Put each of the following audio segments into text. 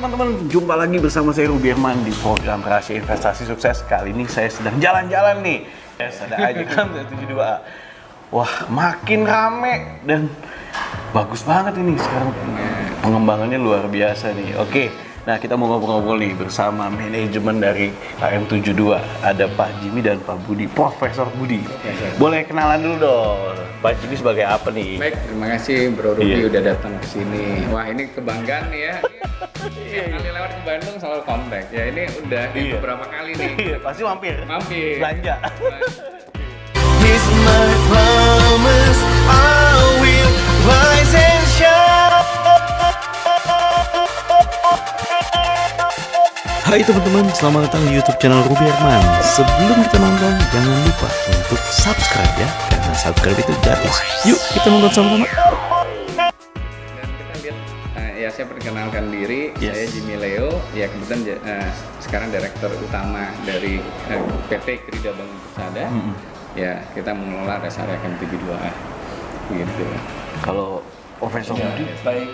teman-teman, jumpa lagi bersama saya Ruby Herman di program Rahasia Investasi Sukses. Kali ini saya sedang jalan-jalan nih. Ada aja kan 72A. Wah, makin rame dan bagus banget ini sekarang. Pengembangannya luar biasa nih. Oke, nah kita mau ngobrol-ngobrol nih bersama manajemen dari KM72. Ada Pak Jimmy dan Pak Budi, Profesor Budi. Boleh kenalan dulu dong. Pak Jimmy sebagai apa nih? Baik, terima kasih Bro Ruby udah datang ke sini. Wah, ini kebanggaan nih ya. Setiap kali lewat ke Bandung selalu kontak. Ya ini udah beberapa kali nih. Iya, pasti mampir. Belanja. This my promise, I will rise and shine. Hai teman-teman, selamat datang di YouTube channel Ruby Herman. Sebelum kita nonton, jangan lupa untuk subscribe ya, karena subscribe itu gratis. Yuk kita nonton sama-sama. Dan kita lihat, ya saya perkenalkan diri, saya Jimmy Leo. Ya kebetulan sekarang direktur utama dari PT Krida Bangun Persada. Ya kita mengelola rest area KM72A. Gitu. Kalau Profesor Budi? Baik,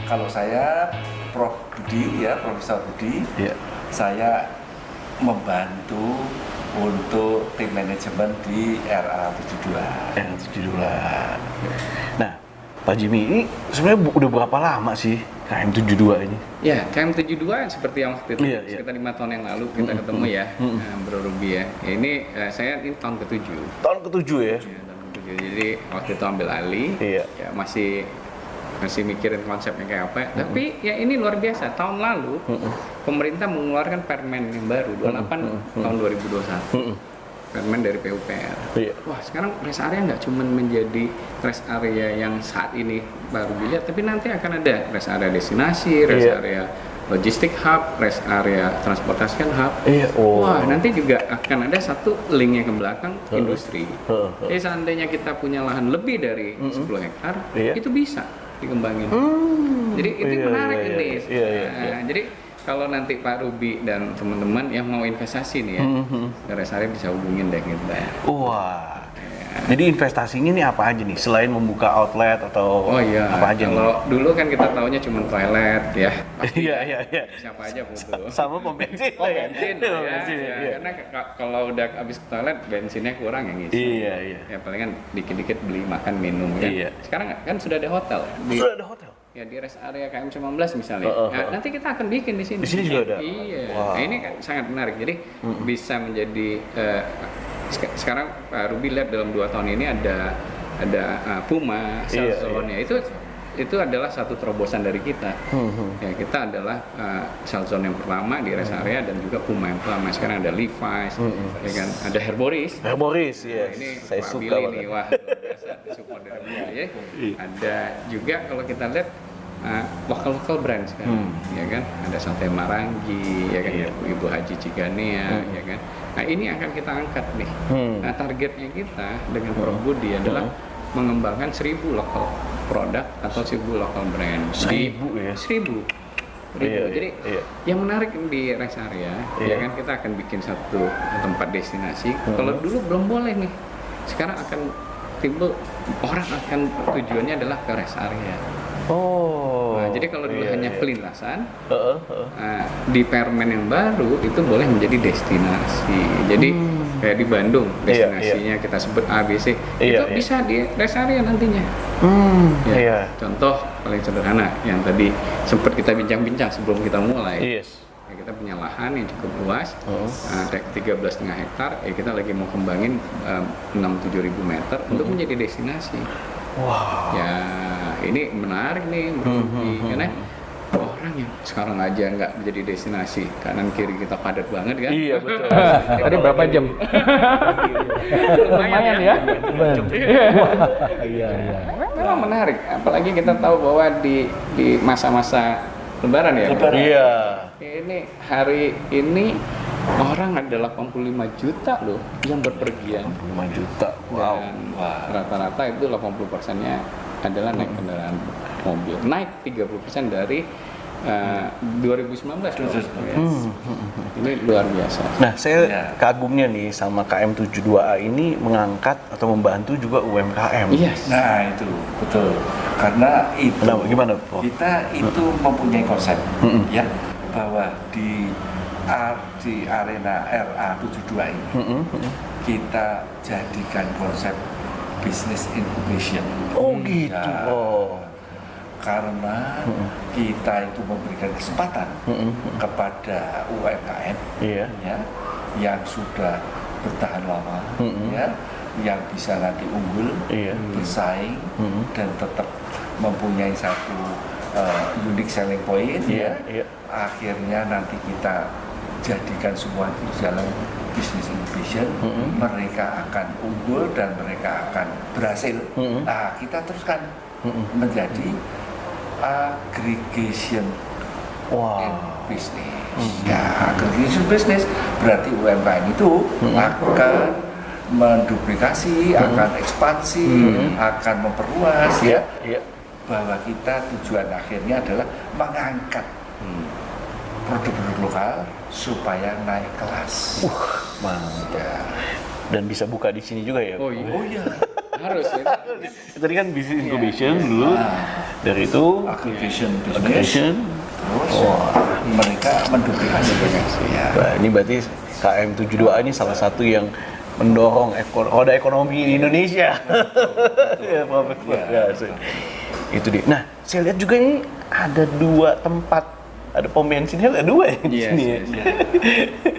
kalau saya Prof. Budi ya, Profesor Budi, saya membantu untuk tim manajemen di RA72. Nah, Pak Jimmy, ini sebenarnya udah berapa lama sih KM72 ini? Ya, KM72 seperti yang waktu itu, sekitar 5 tahun yang lalu kita ketemu ya, Bro Ruby ya. Ini saya ini tahun ke-7. Tahun ke-7 ya? Ya, tahun ke-7. Jadi waktu itu ambil alih, ya masih mikirin konsepnya kayak apa. Tapi ya ini luar biasa. Tahun lalu pemerintah mengeluarkan Permen yang baru 28 tahun 2021. Permen dari PUPR. Wah, sekarang rest area nggak cuma menjadi rest area yang saat ini baru dilihat, tapi nanti akan ada rest area destinasi, rest area logistik hub, rest area transportation hub. Wah, nanti juga akan ada satu linknya ke belakang industri. Jadi seandainya kita punya lahan lebih dari 10 hektar, itu bisa dikembangin. Jadi itu menarik ini. Jadi kalau nanti Pak Ruby dan teman-teman yang mau investasi nih ya, rest area bisa hubungin deh kita. Wah. Jadi investasinya ini apa aja nih? Selain membuka outlet atau apa aja nih? Kalau dulu kan kita taunya cuma toilet ya. Iya. Siapa aja butuh. Sama pom bensin. Bensin ya. Karena kalau udah habis ke toilet bensinnya kurang yang ngisi. Iya. Ya palingan dikit-dikit beli makan minum ya. Sekarang kan sudah ada hotel. Sudah ada hotel. Ya di rest area KM19 misalnya. Nah, nanti kita akan bikin di sini. Di sini juga ada. Iya. Nah, ini kan sangat menarik. Jadi bisa menjadi sekarang Pak Ruby lihat dalam 2 tahun ini ada Puma, Salzone-nya itu adalah satu terobosan dari kita. Ya, kita adalah Salzone yang pertama di rest area dan juga Puma yang pertama. Sekarang ada Levi's, ya kan? Ada Herboris. Iya. Ini Saya Pak suka Billy banget. nih, wah biasa support dari dia ya. Ada juga kalau kita lihat lokal brand sekarang, ya kan? Ada Sate Marangi, ya kan? Ibu Haji Ciganea, ya kan? Nah ini akan kita angkat nih. Nah targetnya kita dengan Prof. Budi adalah mengembangkan 1000 lokal produk atau 1000 lokal brand. 1000 ya? 1000. Jadi yang menarik di rest area, ya kan kita akan bikin satu tempat destinasi. Kalau dulu belum boleh nih, sekarang akan timbul orang akan tujuannya adalah ke rest area. Nah, jadi kalau dulu hanya pelintasan, di Permen yang baru itu boleh menjadi destinasi. Jadi kayak di Bandung destinasinya kita sebut ABC, itu bisa di rest area nantinya. Contoh paling sederhana yang tadi sempat kita bincang-bincang sebelum kita mulai. Ya, kita punya lahan yang cukup luas, 13,5 hektar. Kita lagi mau kembangin 6-7 ribu meter untuk menjadi destinasi. Ya ini menarik nih, karena orang yang sekarang aja nggak menjadi destinasi, kanan kiri kita padat banget kan? Iya betul. Tadi berapa jam? Lumayan ya. Iya. Memang menarik, apalagi kita tahu bahwa di masa-masa Lebaran ya. Iya. Ini hari ini orang ada 85 juta loh yang berpergian. 85 juta. Wow. Dan rata-rata itu 80%-nya adalah naik kendaraan mobil. Naik 30% dari 2019 loh. Ini luar biasa. Nah, saya kagumnya nih sama KM72A ini mengangkat atau membantu juga UMKM. Nah itu betul, karena itu gimana Prof? kita itu mempunyai konsep ya bahwa di arena RA72 ini kita jadikan konsep business incubation. Oh gitu. Ya, Oh. karena kita itu memberikan kesempatan kepada UMKM Iya. ya, yang sudah bertahan lama, ya, yang bisa nanti unggul, Iya. bersaing, dan tetap mempunyai satu unique selling point, Iya, ya. iya. Akhirnya nanti kita jadikan semua itu jalan business incubation, mereka akan unggul dan mereka akan berhasil. Nah, kita teruskan menjadi aggregation in Wow. business. Ya, aggregation business berarti UMKM itu akan menduplikasi, akan ekspansi, akan memperluas, ya. Iya. Bahwa kita tujuan akhirnya adalah mengangkat produk-produk lokal supaya naik kelas. Mantap. Ya. Dan bisa buka di sini juga ya. Oh iya, Oh iya, harus ya. Tadi kan business incubation dulu. Dari itu aggregation business. aggregation. Terus mereka menduplikasi. Ya. Nah, ini berarti KM72 ini salah satu yang mendorong roda ekonomi di Indonesia. Ya, Prof. Ya, itu dia. Nah, saya lihat juga ini ada 2 tempat, ada pom bensinnya ada 2 ya di Yes, sini ya. yes, yes.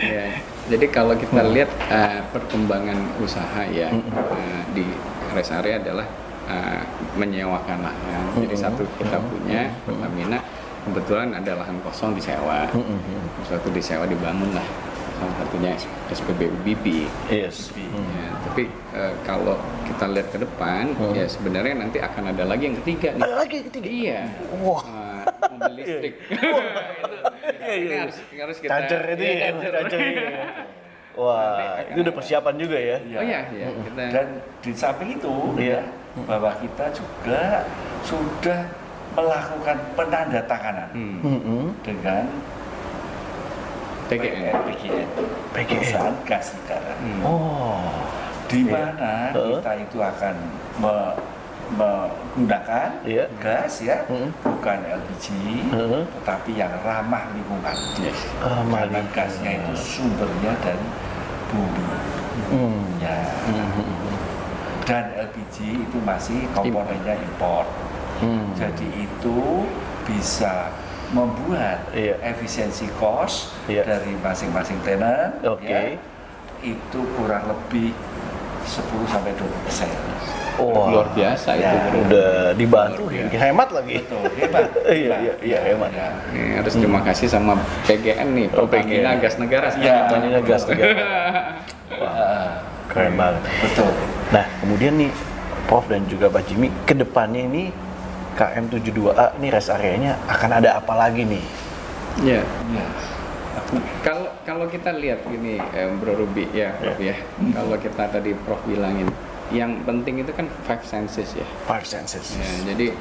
Ya, jadi kalau kita lihat perkembangan usaha ya di rest area adalah menyewakan lahan. Jadi satu kita punya Pertamina, kebetulan ada lahan kosong disewa. Suatu disewa dibangun lah. Salah satunya SPBU BP. Yes. Ya, tapi kalau kita lihat ke depan, ya sebenarnya nanti akan ada lagi yang ketiga nih. Ada lagi ketiga. Iya. Wah. Mobil listrik. Ini harus kita. Charger itu ya, charger. Wah, itu udah persiapan juga ya. Oh iya, iya. Kita Dan di samping itu, Iya. ya, bahwa kita juga sudah melakukan penandatanganan dengan PGN. PGN, PGN. perusahaan gas negara, Oh. di mana kita itu akan menggunakan Iya. gas, ya, bukan LPG, tetapi yang ramah lingkungan. Ramah Karena lingkungan. gasnya itu sumbernya dari bumi. Ya. Dan LPG itu masih komponennya impor. Jadi itu bisa membuat Iya. efisiensi cost Iya. dari masing-masing tenant, Oke. ya, itu kurang lebih 10-20%. Wah. Luar biasa itu. Ya. Bro. Udah dibantu, hemat lagi. Betul, hebat. Iya, hemat. Ya. Ini harus terima kasih sama PGN nih, Pertamina Gas Negara. Ya. Pertamina Gas Negara. Keren banget. Betul. Nah, kemudian nih Prof dan juga Pak Jimmy, kedepannya ini KM72A ini rest areanya akan ada apa lagi nih? Ya. Ya. Kalau kita lihat gini, Bro Ruby ya, Prof ya. Kalau kita tadi Prof bilangin, yang penting itu kan 5 senses ya. 5 senses. Ya, jadi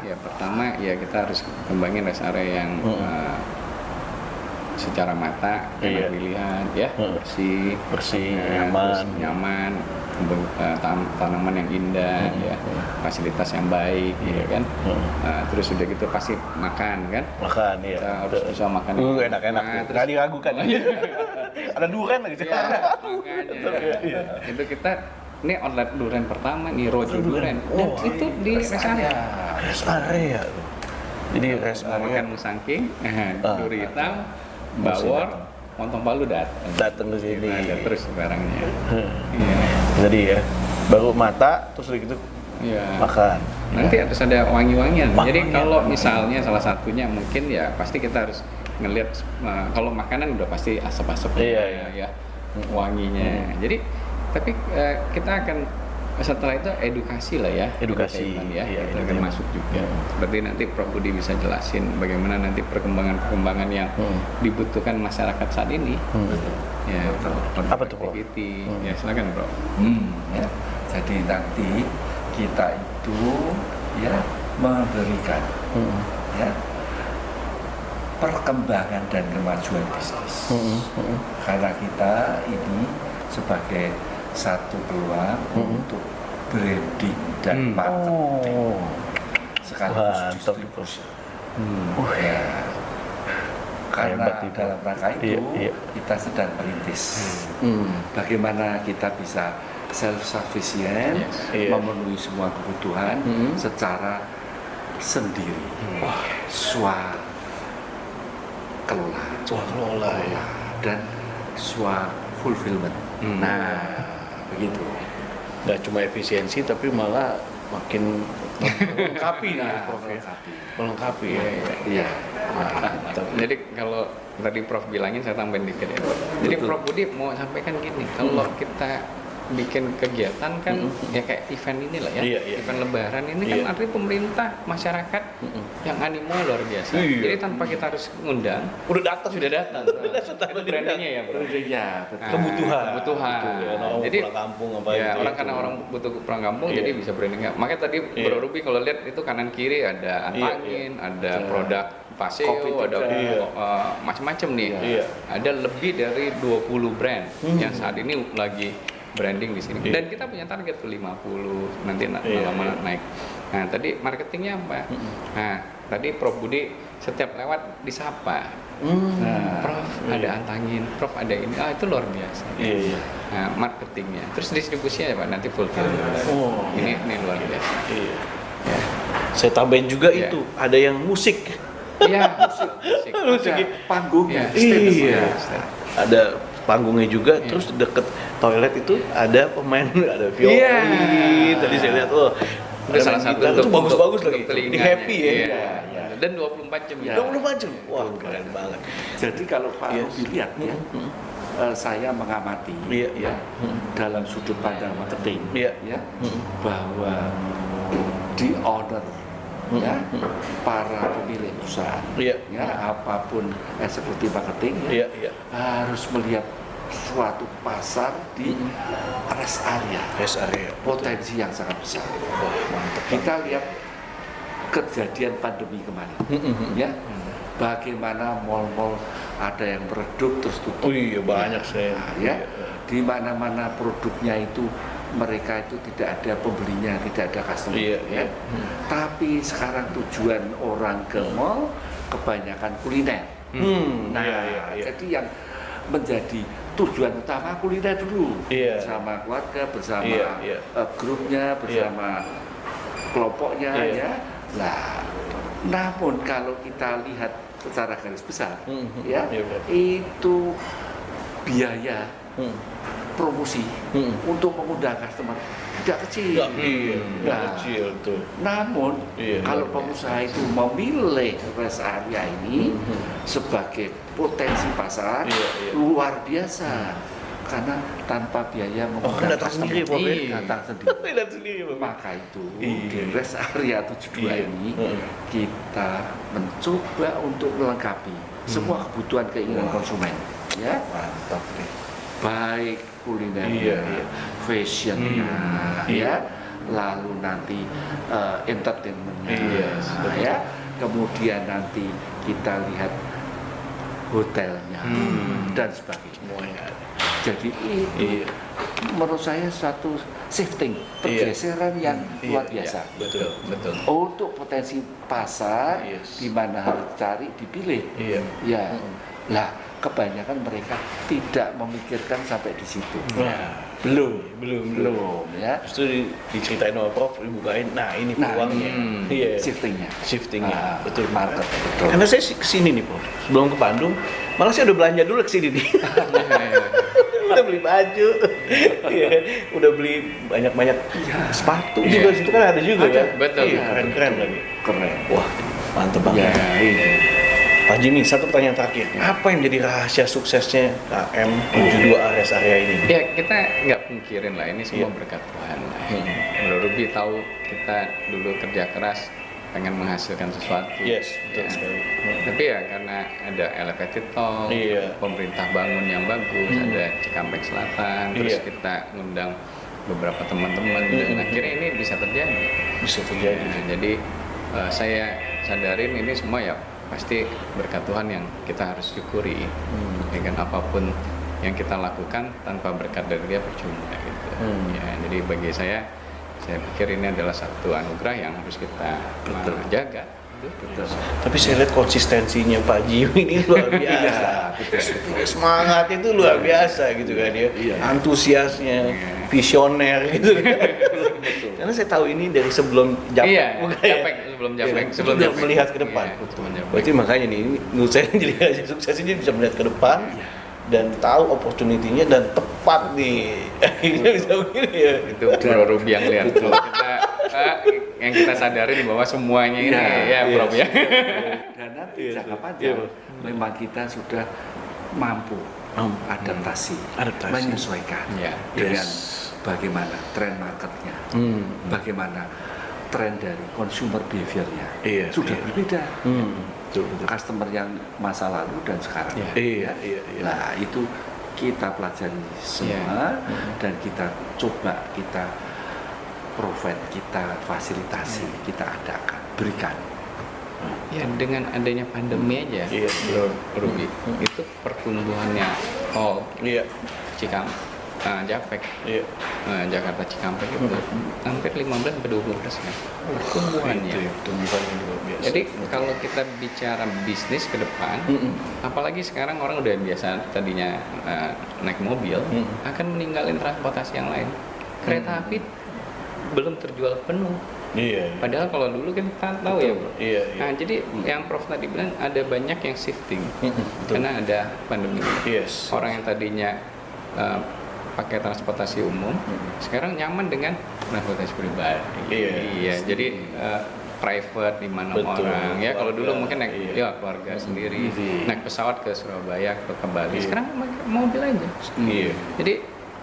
ya pertama ya kita harus kembangin rest area yang secara mata enak Iya. dilihat ya, Bersih, terus nyaman. nyaman, tanaman yang indah ya, fasilitas yang baik ya kan. Terus udah gitu pasti makan kan. Makan ya. Kita harus bisa makan. Enak-enak. Nah, Nggak diragukan. Ada durian lagi. Iya, makanya. Itu kita ini outlet durian pertama nih, Rojo Durian. Dan itu di rest area. Rest area tuh. Jadi rest Mau area makan musangking, duri hitam, bawor, montong palu datang ke sini. Ada terus barangnya. Iya. Jadi ya, baru mata terus udah gitu Iya. makan. Nanti harus ada wangi-wangian. Jadi Wangi-wangian. kalau misalnya salah satunya mungkin ya pasti kita harus ngelihat kalau makanan udah pasti asap-asapnya Iya. ya, wanginya. Jadi tapi kita akan setelah itu edukasi lah ya, Edukasi, entertainment ya, iya, itu akan entertainment. masuk juga. Seperti nanti Prof Budi bisa jelasin bagaimana nanti perkembangan yang dibutuhkan masyarakat saat ini. Ya, Apa tuh, Prof? activity. Ya, silakan Prof. Ya. Jadi nanti kita itu ya memberikan ya perkembangan dan kemajuan bisnis. Karena kita ini sebagai satu peluang untuk branding dan marketing sekaligus Mantap. distribusi. Ya. karena Hebat itu. dalam rangka itu Iya. kita sedang merintis bagaimana kita bisa self sufficient, Yes. Iya. memenuhi semua kebutuhan secara sendiri, swa kelola, Wah, kelola ya. dan swa fulfillment. Nah, begitu. Nggak cuma efisiensi tapi malah makin melengkapi nih Prof ya. Melengkapi ya. Iya. Mantap. Jadi kalau tadi Prof bilangin saya tambahin dikit ya. Jadi Betul. Prof Budi mau sampaikan gini, kalau kita bikin kegiatan kan ya kayak event inilah ya, Iya, iya. event Lebaran ini Iya. kan artinya pemerintah, masyarakat yang animo luar biasa. Iya. Jadi tanpa kita harus ngundang, Udah datang. sudah datang. Itu brandingnya ya Bro. Iya, betul. Nah, Kebutuhan. kebutuhan. Ya, orang Jadi pulang kampung apa ya, itu, orang itu. karena orang butuh pulang kampung Iya. jadi bisa brandingnya. Makanya tadi Iya. Bro Ruby kalau lihat itu kanan kiri ada Antangin, ada produk Paseo, Kopi ada juga. Iya. macam-macam nih. Iya. Ada lebih dari 20 brand yang saat ini lagi branding di sini. Iya. Dan kita punya target tuh 50 nanti Iya, lama-lama iya. naik. Nah, tadi marketingnya apa? Nah, tadi Prof Budi setiap lewat disapa. Nah, Prof ada Antangin, Prof ada ini, itu luar biasa. Iya, iya. Nah, marketingnya, terus distribusinya apa? Nanti fulfillment. Oh, ini luar biasa. Iya. Ya, Saya tambahin juga Iya. itu, ada yang musik. iya musik. Musik. ada panggungnya, Iya. Iya. Stage. Ada panggungnya juga, Iya. terus deket toilet itu ada pemain, ada violin. Iya. Tadi saya lihat, oh, Itu ada salah main satu gitar, itu bagus-bagus lagi. untuk telinganya. Di happy ya. Iya. Dan 24 jam. Iya. 24 jam. Wah, keren banget. Jadi kalau Pak Yes. Ruby lihat ya, saya mengamati Iya, iya. ya dalam sudut pandang marketing Iya. ya bahwa di order ya para pemilik perusahaan Iya. ya apapun eksekutif marketing ya Iya, iya. harus melihat suatu pasar di rest area, Rest area. potensi yang sangat besar. Wah, mantap. Kita lihat kejadian pandemi kemarin ya bagaimana mal-mal ada yang meredup terus tutup. Oh iya, banyak saya. Nah, ya, di mana-mana produknya itu mereka itu tidak ada pembelinya, tidak ada customer. Iya, ya. iya. Tapi sekarang tujuan orang ke mall kebanyakan kuliner. Nah, iya, iya, iya. jadi yang menjadi tujuan utama kuliner dulu, Iya. bersama keluarga, bersama Iya, iya. grupnya, bersama kelompoknya, Iya. ya. Nah, namun kalau kita lihat secara garis besar, ya, Iya, Bro. itu biaya Hmm. promosi untuk mengundang customer tidak kecil. Iya, Nah, kecil tuh. namun Iya, kalau luar pengusaha itu memilih rest area ini sebagai potensi pasar Iya, iya. luar biasa karena tanpa biaya mengundang datang sendiri, Bob, ya? Iya, datang sendiri. Lihat sendiri, Bapak. Maka itu Iya. di rest area 72 Iya. ini kita mencoba untuk melengkapi semua kebutuhan keinginan konsumen, ya, Mantap nih. baik kuliner, Iya, iya. fashionnya, ya, lalu nanti entertainmentnya, Iya, ya, kemudian nanti kita lihat hotelnya dan sebagainya. Semuanya ada. Jadi itu Iya. menurut saya suatu shifting, pergeseran yang luar biasa. Iya, betul, betul. Untuk potensi pasar Yes. di mana harus cari dipilih. Iya. Ya. Lah, kebanyakan mereka tidak memikirkan sampai di situ. Nah, belum. Belum, ya. Justru diceritain sama Prof, dibukain. Nah, ini Nah, peluangnya. Iya. Shiftingnya. Shiftingnya, Ah, betul. market, betul. Karena saya kesini nih, Prof. Sebelum ke Bandung, malah saya udah belanja dulu kesini nih. Udah beli baju, iya kan? Udah beli banyak-banyak sepatu Iya. juga. Situ kan ada juga Ada, kan? betul. Iya, keren-keren lagi. Keren. Wah, mantep banget. Ya, ini. Pak Jimmy, satu pertanyaan terakhir. Apa yang jadi rahasia suksesnya KM 72 rest area ini? Ya kita nggak pungkirin lah ini semua Iya. berkat Tuhan. Menurut Ruby tahu kita dulu kerja keras pengen menghasilkan sesuatu. Yes, betul Ya. sekali. Tapi ya karena ada elevated tol, Iya. pemerintah bangun yang bagus, ada Cikampek Selatan, terus Iya. kita ngundang beberapa teman-teman dan akhirnya ini bisa terjadi. Bisa terjadi. Nah, jadi saya sadarin ini semua ya pasti berkat Tuhan yang kita harus syukuri. Dengan apapun yang kita lakukan tanpa berkat dari Dia percuma gitu. Ya, jadi bagi saya pikir ini adalah satu anugerah yang harus kita jaga. Betul. Tapi saya lihat konsistensinya Pak Jimmy ini luar biasa. Semangatnya itu luar biasa gitu kan ya. Antusiasnya, visioner gitu kan. Karena saya tahu ini dari sebelum Japek. Iya, bukan ya? Japek, sebelum Japek, Iya, sebelum udah Japek. melihat ke depan. Iya, sebelum Japek. Berarti makanya nih, ini menurut saya jadi rahasia sukses ini bisa melihat ke depan dan tahu opportunity-nya dan tepat nih. Akhirnya bisa begini ya. Itu Bro Ruby yang lihat tuh. Kita yang kita sadari bahwa semuanya ini ya Bro ya. Dan nanti jangka panjang memang kita sudah mampu adaptasi, menyesuaikan Iya. dengan bagaimana tren marketnya, bagaimana tren dari consumer behavior-nya sudah berbeda. Betul. Customer yang masa lalu dan sekarang. Iya. Nah itu kita pelajari semua dan kita coba kita provide, kita fasilitasi, kita adakan, berikan. Ya dengan adanya pandemi aja, Bro Ruby, itu pertumbuhannya Japek, Jakarta Cikampek itu hampir 15-20%. Pertumbuhannya. Tumbuhannya luar biasa. Jadi kalau kita bicara bisnis ke depan, apalagi sekarang orang udah biasa tadinya naik mobil, akan meninggalin transportasi yang lain. Kereta api belum terjual penuh. Iya. Padahal kalau dulu kan kita tahu ya Bro. Iya. Nah jadi yang Prof tadi bilang ada banyak yang shifting karena ada pandemi. Yes. Orang yang tadinya pakai transportasi umum, sekarang nyaman dengan transportasi pribadi. Iya. Jadi private di mana orang ya. Kalau dulu mungkin naik keluarga sendiri, naik pesawat ke Surabaya, ke Bali. Sekarang mobil aja. Iya. Jadi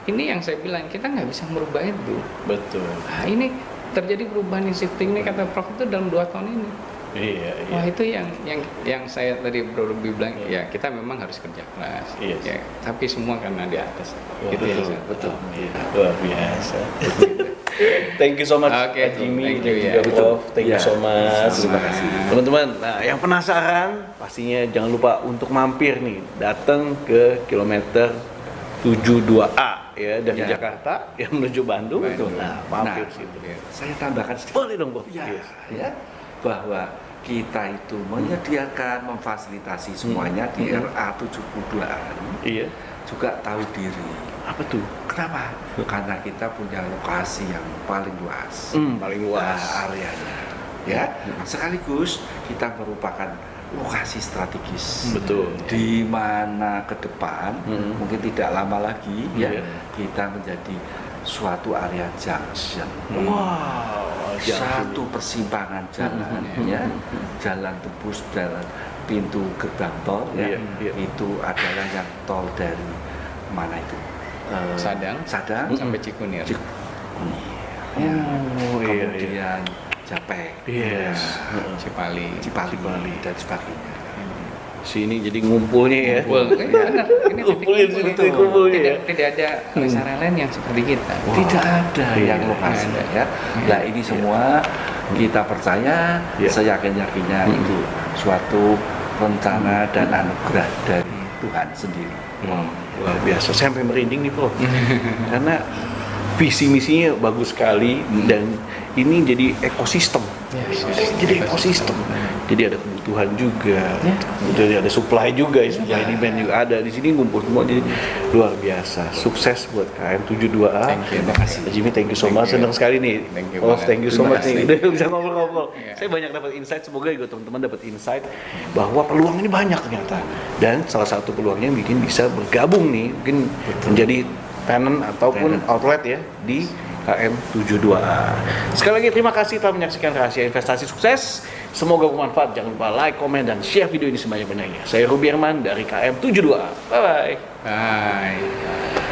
ini yang saya bilang kita nggak bisa merubah itu. Betul. Nah, ini terjadi perubahan shifting ini kata Prof itu dalam 2 tahun ini. Iya. Wah itu yang saya tadi Bro Ruby bilang ya kita memang harus kerja keras. Yes. Ya, tapi semua karena di atas. Itu yang saya Betul. Luar biasa. Thank you so much Oke, Pak Jimmy thank dan you, juga ya. Prof. Thank you so much. Terima kasih. Teman-teman, nah yang penasaran pastinya jangan lupa untuk mampir nih, datang ke kilometer 72A ya dari Jakarta yang menuju Bandung. Nah, mampir situ. Saya tambahkan sedikit. Boleh dong, Prof. Ya, bahwa kita itu menyediakan, memfasilitasi semuanya di RA 72A Iya. juga tahu diri. Apa tuh? Kenapa? Karena kita punya lokasi yang paling luas, Paling luas. areanya, ya. Sekaligus kita merupakan lokasi strategis. Betul. Di mana ke depan mungkin tidak lama lagi ya kita menjadi suatu area junction. Wow. Satu persimpangan jalan ya. Jalan tembus jalan pintu gerbang tol ya. Itu adalah yang tol dari mana itu? Sadang sampai Cikunir. Kemudian Japek, Cipali dan sebagainya. Sini jadi ngumpulnya ya. Benar. Ini Ngumpulin sini tuh ngumpulnya ya. Tidak ada cara lain yang seperti kita. Tidak ada yang lokasi ya. Nah ini semua kita percaya, seyakin-yakinnya itu suatu rencana dan anugerah dari Tuhan sendiri. Luar biasa, saya sampai merinding nih Prof. Karena visi misinya bagus sekali dan ini jadi ekosistem. Jadi ekosistem. Jadi ada kebutuhan juga, jadi ada supply juga, supply demand juga ada di sini ngumpul semua. Jadi luar biasa. Sukses buat KM 72A. Terima kasih. Jimmy, thank you so much. Senang sekali nih. Thank you Prof, banget. thank you so Terima much nih. kasih. Udah bisa ngobrol-ngobrol. Saya banyak dapat insight. Semoga juga teman-teman dapat insight bahwa peluang ini banyak ternyata. Dan salah satu peluangnya bikin bisa bergabung nih, mungkin menjadi tenant ataupun outlet ya di KM 72A. Sekali lagi terima kasih telah menyaksikan Rahasia Investasi Sukses. Semoga bermanfaat. Jangan lupa like, komen, dan share video ini sebanyak-banyaknya. Saya Ruby Herman dari KM 72A. Bye-bye. Bye.